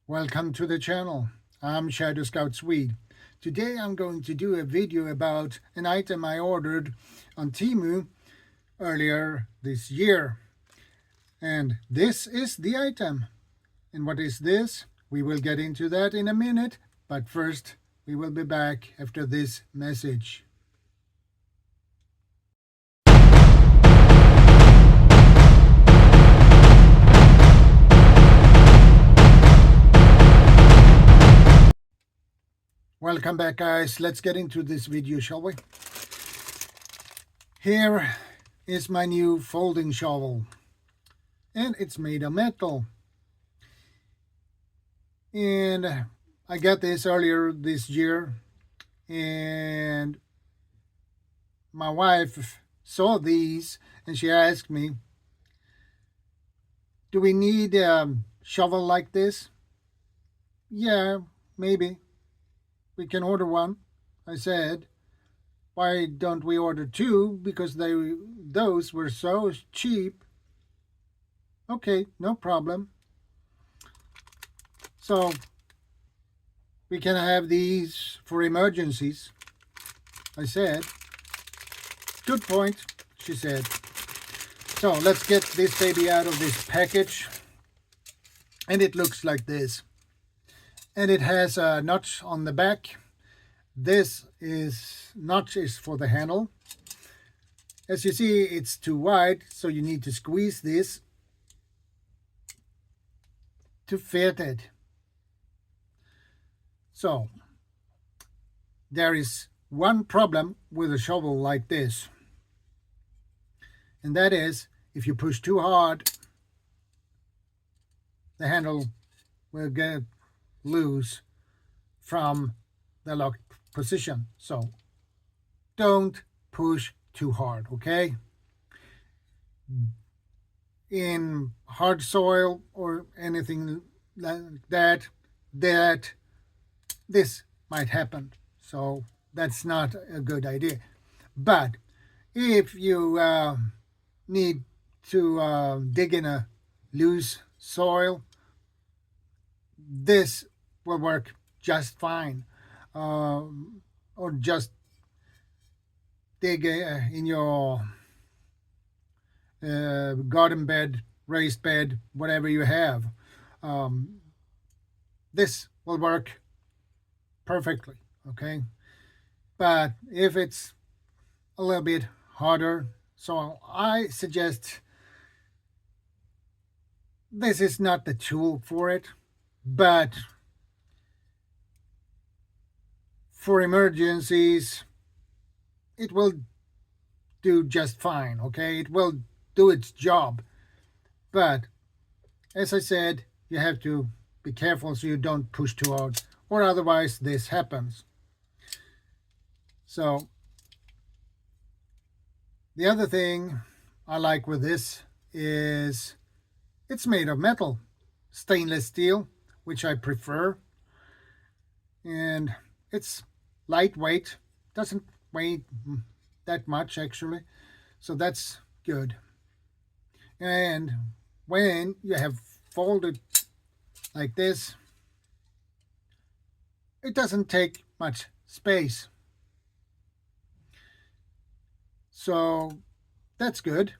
Welcome to the channel. I'm ShadowScoutSwede. Today I'm going to do a video about an item I ordered on Temu earlier this year. And this is the item. And what is this? We will get into that in a minute, but first we will be back after this message. Welcome back, guys. Let's get into this video, shall we? Here is my new folding shovel, and it's made of metal. And I got this earlier this year, and my wife saw these and she asked me, do we need a shovel like this? Yeah, maybe. We can order one. I said, why don't we order two? Because those were so cheap. Okay, no problem. So we can have these for emergencies. I said, good point, she said. So let's get this baby out of this package. And it looks like this. And it has a notch on the back. This notch is for the handle. As you see, it's too wide, so you need to squeeze this to fit it. So there is one problem with a shovel like this, and that is if you push too hard, the handle will get loose from the locked position. So don't push too hard, okay? In hard soil or anything like that, this might happen. So that's not a good idea. But if you need to dig in a loose soil, this will work just fine. Or just dig in your garden bed, raised bed, whatever you have. This will work perfectly, okay? But if it's a little bit harder, so I suggest this is not the tool for it, but for emergencies, it will do just fine, okay? It will do its job. But as I said, you have to be careful so you don't push too hard, or otherwise this happens. So the other thing I like with this is it's made of metal, stainless steel, which I prefer. And it's lightweight, doesn't weigh that much actually, so that's good. And when you have folded like this, it doesn't take much space, so that's good.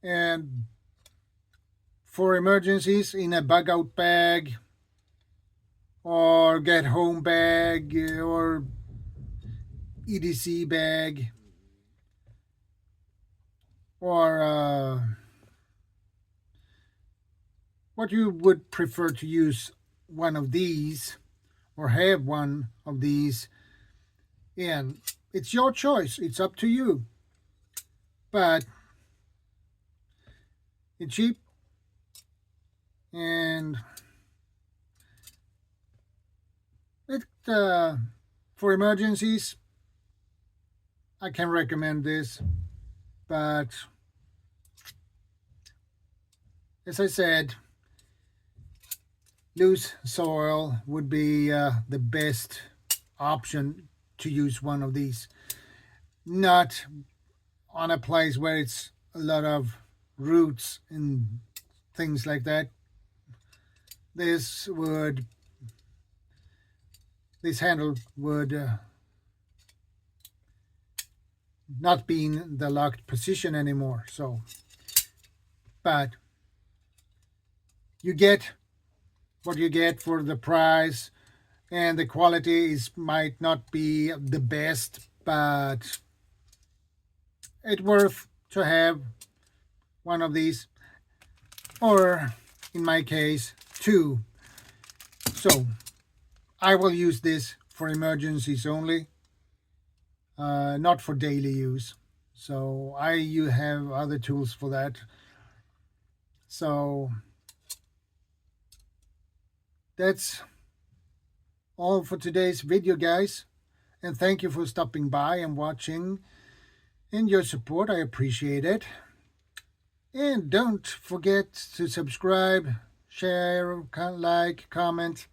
And for emergencies, in a bug out bag or get home bag or EDC bag, or what you would prefer to use one of these or have one of these, and it's your choice, it's up to you. But it's cheap, and it for emergencies I can recommend this. But as I said, loose soil would be the best option to use one of these. Not on a place where it's a lot of roots and things like that. this handle would not be in the locked position anymore. So, but you get what you get for the price, and the quality might not be the best, but it's worth to have one of these, or in my case, two. So I will use this for emergencies only, not for daily use. So you have other tools for that. So that's all for today's video, guys. And thank you for stopping by and watching, and your support. I appreciate it. And don't forget to subscribe, share, like, comment.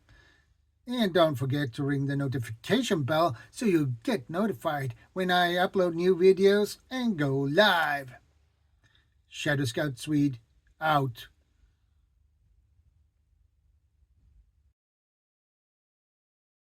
And don't forget to ring the notification bell so you get notified when I upload new videos and go live. ShadowScoutSwede out.